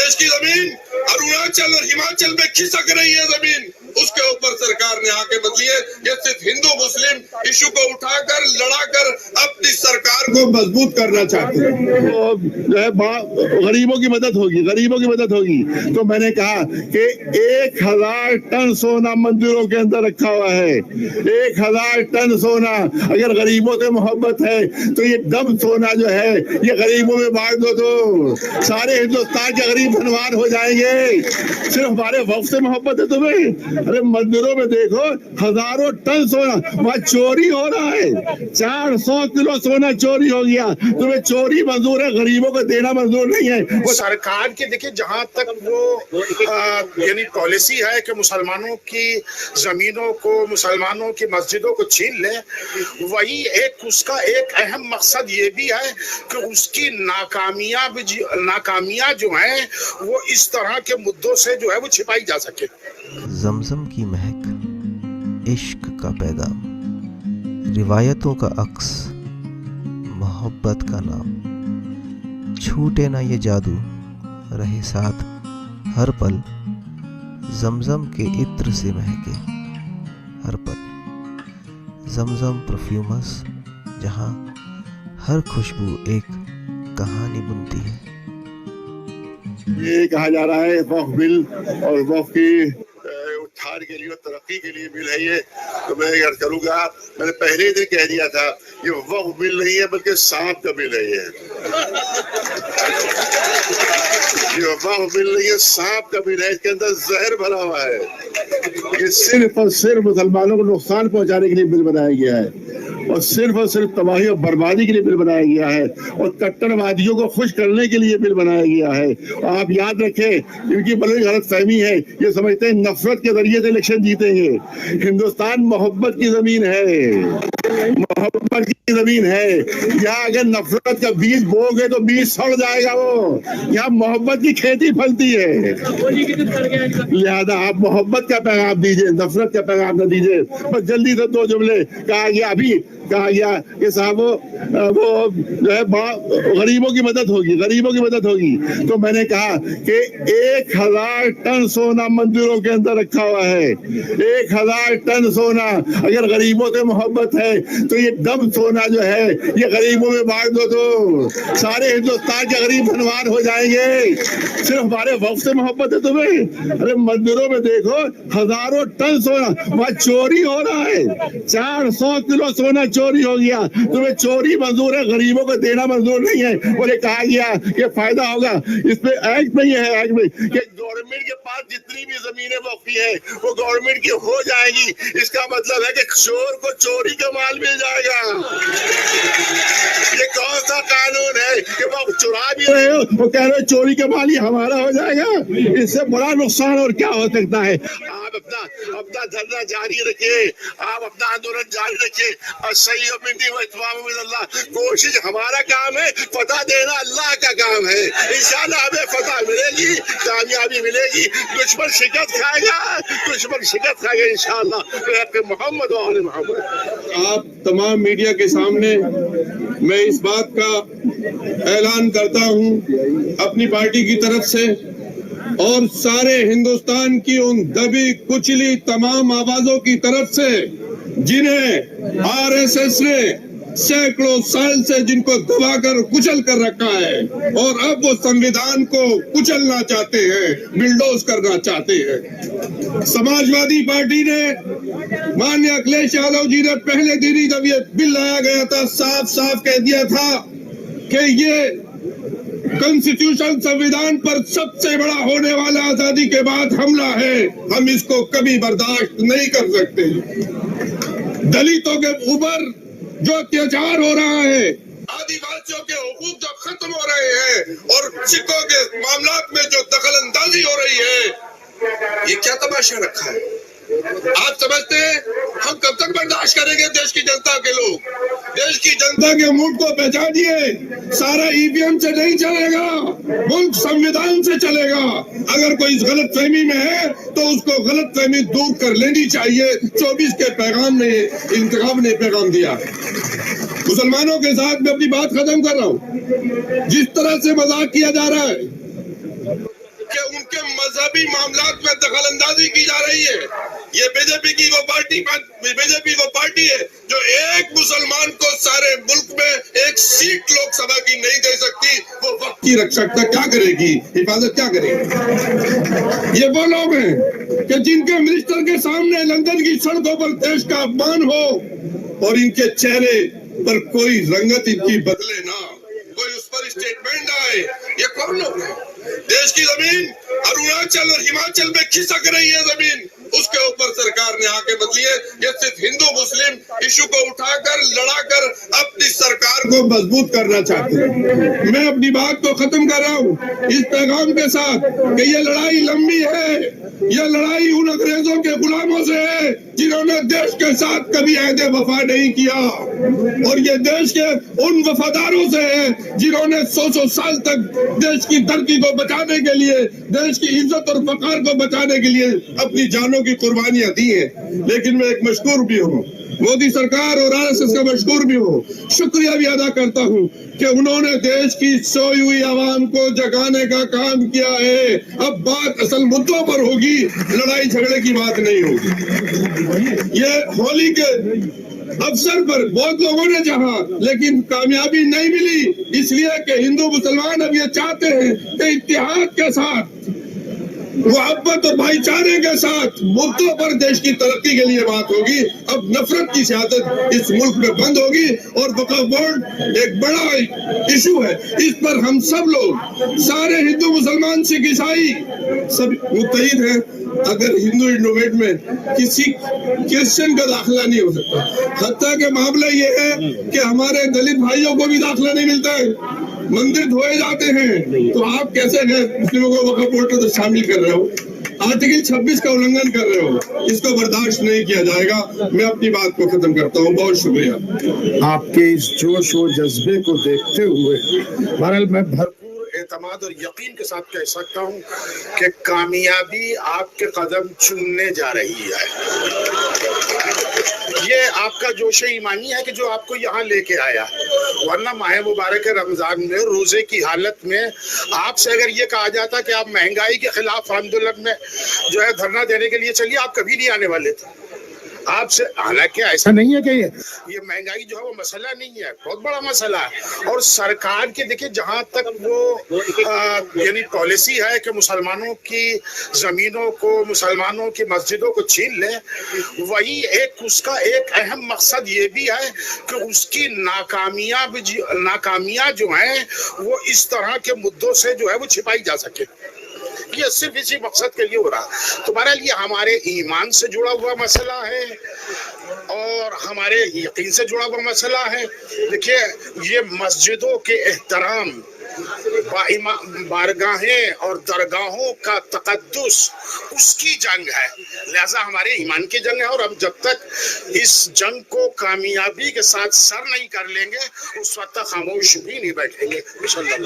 देश की जमीन अरुणाचल और हिमाचल में खिसक रही है जमीन, उसके ऊपर सरकार ने आके बदली है। ये सिर्फ हिंदू मुस्लिम इशू को उठाकर लड़ाकर अपनी सरकार को मजबूत करना चाहते हैं। तो जो है गरीबों की मदद होगी, गरीबों की मदद होगी। तो मैंने कहा कि 1000 टन सोना मंदिरों के अंदर रखा हुआ है, 1000 टन सोना। अगर गरीबों से मोहब्बत है तो ये दम सोना जो है ये गरीबों में बांट दो तो सारे हिंदुस्तान के गरीब धनवान हो जाएंगे। सिर्फ हमारे वक्त से मोहब्बत है तुम्हें? अरे मंदिरों में देखो हजारों टन सोना वहाँ चोरी हो रहा है, 400 किलो सोना चोरी हो गया। तुम्हें चोरी मंजूर है, गरीबों को देना मंजूर नहीं है। वो सरकार के देखिए जहाँ तक वो यानी पॉलिसी है कि मुसलमानों की जमीनों को, मुसलमानों की मस्जिदों को छीन ले, वही एक उसका एक अहम मकसद ये भी है कि उसकी नाकामियां जो हैं वो इस तरह के मुद्दों से जो है वो छिपाई जा सके। जमजम की महक, इश्क का पैगाम, रिवायतों का अक्स, मोहब्बत का नाम, छूटे ना ये जादू, रहे साथ हर पल, जमजम के इत्र से महके हर पल। जमजम परफ्यूमस, जहाँ हर खुशबू एक कहानी बुनती है। ये कहा जा रहा है वक्फ बिल और वक्फ की उत्थान के लिए, तरक्की के लिए बिल है ये। तो मैं याद करूंगा, मैंने पहले ही दिन कह दिया था ये वक्फ बिल नहीं है बल्कि सांप का बिल है। ये वक्फ बिल नहीं है, सांप का बिल है। इसके अंदर जहर भरा हुआ है। ये सिर्फ और सिर्फ मुसलमानों को नुकसान पहुंचाने के लिए बिल बनाया गया है और सिर्फ तबाही और बर्बादी के लिए बिल बनाया गया है और कट्टरवादियों को खुश करने के लिए बिल बनाया गया है। आप याद रखें, इनकी बड़ी गलत फहमी है, ये समझते हैं नफरत के जरिए से इलेक्शन जीतेंगे। हिंदुस्तान मोहब्बत की जमीन है, मोहब्बत की जमीन है। यहाँ अगर नफरत का बीज बोओगे तो बीज सड़ जाएगा। वो यहाँ मोहब्बत की खेती फलती है। लिहाजा आप मोहब्बत का पैगाम दीजिए, नफरत का पैगाम न दीजिए। बस जल्दी से 2 जुमले कहा गया, अभी कहा गया कि साहब वो जो है गरीबों की मदद होगी, गरीबों की मदद होगी। तो मैंने कहा कि 1000 टन सोना मंदिरों के अंदर रखा हुआ है, 1000 टन सोना। अगर गरीबों से मोहब्बत है तो ये दम सोना जो है ये गरीबों में बांट दो तो सारे हिंदुस्तान के गरीब धनवान हो जाएंगे। सिर्फ हमारे वक्त से मोहब्बत है तुम्हें? अरे मंदिरों में देखो हजारों टन सोना वहाँ चोरी हो रहा है, 400 किलो सोना चोरी हो गया। तुम्हें चोरी मंजूर है, गरीबों को देना मंजूर नहीं है। और ये कहा गया कि फायदा होगा, इसमें एक्ट में ये है, एक्ट में कि गवर्नमेंट के पास जितनी भी जमीनें वक्फी है वो गवर्नमेंट की हो जाएगी। इसका मतलब है कि चोर को चोरी का माल मिल जाएगा। ये कौन सा कानून है कि वो चुरा भी रहे हो, वो कह रहे हो चोरी का माल ही हमारा हो जाएगा? इससे बड़ा नुकसान और क्या हो सकता है? आप अपना धरना जारी रखिए, आप अपना आंदोलन जारी रखिए। कोशिश हमारा काम है, फतह देना अल्लाह का काम है। इंशाअल्लाह हमें फतह मिलेगी, कामयाबी मिलेगी। दुश्मन शिकस्त खाएगा इंशाअल्लाह। मोहम्मद और मोहम्मद। आप तमाम मीडिया के सामने मैं इस बात का ऐलान करता हूं अपनी पार्टी की तरफ से और सारे हिंदुस्तान की उन दबी कुचली तमाम आवाजों की तरफ से जिन्हें आरएसएस ने सैकड़ों साल से जिनको दबाकर कुचल कर रखा है और अब वो संविधान को कुचलना चाहते हैं, बिल्डोज करना चाहते हैं। समाजवादी पार्टी ने, माननीय अखिलेश यादव जी ने पहले दिन ही जब ये बिल लाया गया था साफ साफ कह दिया था कि ये कॉन्स्टिट्यूशन संविधान पर सबसे बड़ा होने वाला आजादी के बाद हमला है, हम इसको कभी बर्दाश्त नहीं कर सकते। दलितों के ऊपर जो अत्याचार हो रहा है, आदिवासियों के हुकूक जो खत्म हो रहे हैं और सिखों के मामलात में जो दखल अंदाजी हो रही है, ये क्या तमाशा रखा है? आप समझते हैं हम कब तक बर्दाश्त करेंगे? देश की जनता के लोग, देश की जनता के मूड को पहचानिए। सारा ईवीएम से नहीं चलेगा, मुल्क संविधान से चलेगा। अगर कोई इस गलत फहमी में है तो उसको गलत फहमी दूर कर लेनी चाहिए। 24 के पैगाम ने, इंतखाब ने पैगाम दिया। मुसलमानों के साथ मैं अपनी बात खत्म कर रहा हूँ। जिस तरह से मजाक किया जा रहा है, मजहबी मामलात में दखल अंदाजी की जा रही है। ये बीजेपी वो पार्टी है जो एक मुसलमान को सारे मुल्क में एक सीट लोकसभा की नहीं दे सकती। वो वक्त की रक्षकता क्या करेगी, हिफाजत क्या करेगी? ये वो लोग हैं कि जिनके मिनिस्टर के सामने लंदन की सड़कों पर देश का अपमान हो और इनके चेहरे पर कोई रंगत इनकी बदले ना, कोई उस पर स्टेटमेंट आए। ये कौन लोग हैं? देश की जमीन अरुणाचल और हिमाचल में खिसक रही है जमीन, उसके ऊपर सरकार ने आके बदली है। ये सिर्फ हिंदू मुस्लिम इशू को उठाकर लड़ाकर अपनी सरकार को मजबूत करना चाहते हैं। मैं अपनी बात को खत्म कर रहा हूँ इस पैगाम के साथ कि ये लड़ाई लंबी है, ये लड़ाई उन अंग्रेजों के गुलामों से है जिन्होंने देश के साथ कभी अहद वफा नहीं किया, और ये देश के उन वफादारों से है जिन्होंने 100 साल तक देश की धरती को बचाने के लिए, देश की इज्जत और वकार को बचाने के लिए अपनी जानों की कुर्बानियां दी है। लेकिन मैं एक मशकूर भी हूँ, मोदी सरकार और आरएसएस का मशकूर भी हूँ, शुक्रिया भी अदा करता हूँ कि उन्होंने देश की सोई हुई आवाम को जगाने का काम किया है। अब बात असल मुद्दों पर होगी, लड़ाई झगड़े की बात नहीं होगी। ये होली के अवसर पर बहुत लोगों ने चाहा लेकिन कामयाबी नहीं मिली, इसलिए कि हिंदू मुसलमान अब ये चाहते हैं कि इत्तेहाद के साथ, मोहब्बत और भाईचारे के साथ मुद्दों पर देश की तरक्की के लिए बात होगी। अब नफरत की सियासत इस मुल्क में बंद होगी और वक्फ बोर्ड एक बड़ा इशू है, इस पर हम सब लोग, सारे हिंदू मुसलमान सिख ईसाई सब मुत्तहिद हैं। अगर हिंदू इंडोमेट में किसी क्रिश्चियन का दाखिला नहीं हो सकता, हत्या के मामला ये है कि हमारे दलित भाइयों को भी दाखिला नहीं मिलता है, मंदिर धोए जाते हैं, तो आप कैसे मुस्लिमों को वक्फ बोर्ड में शामिल कर रहे हो? आर्टिकल 26 का उल्लंघन कर रहे हो, इसको बर्दाश्त नहीं किया जाएगा। मैं अपनी बात को खत्म करता हूँ, बहुत शुक्रिया। आपके इस जोश और जज्बे को देखते हुए बहरहाल मैं भरपूर एतमाद और यकीन के साथ कह सकता हूँ कि कामयाबी आपके कदम चूमने जा रही है। ये आपका जोश ईमानी है कि जो आपको यहाँ लेके आया, वरना माह मुबारक रमजान में रोजे की हालत में आपसे अगर ये कहा जाता कि आप महंगाई के खिलाफ आंदोलन में जो है धरना देने के लिए चलिए, आप कभी नहीं आने वाले थे। आपसे, हालांकि ऐसा नहीं है कि ये महंगाई जो है वो मसला नहीं है, बहुत बड़ा मसला है। और सरकार के देखिए जहां तक वो यानी पॉलिसी है कि मुसलमानों की जमीनों को, मुसलमानों की मस्जिदों को छीन ले, वही एक उसका एक अहम मकसद ये भी है कि उसकी नाकामियां जो हैं वो इस तरह के मुद्दों से जो है वो छिपाई जा सके। ये सिर्फ इसी मकसद के लिए हो रहा। तो बहरहाल ये हमारे ईमान से जुड़ा हुआ मसला है और हमारे यकीन से जुड़ा हुआ मसला है। देखिए, ये मस्जिदों के एहतराम, बारगाहें और दरगाहों का तकद्दुस, उसकी जंग है, लिहाजा हमारे ईमान की जंग है। और अब जब तक इस जंग को कामयाबी के साथ सर नहीं कर लेंगे, उस वक्त तक खामोश भी नहीं बैठेंगे। शुक्रिया।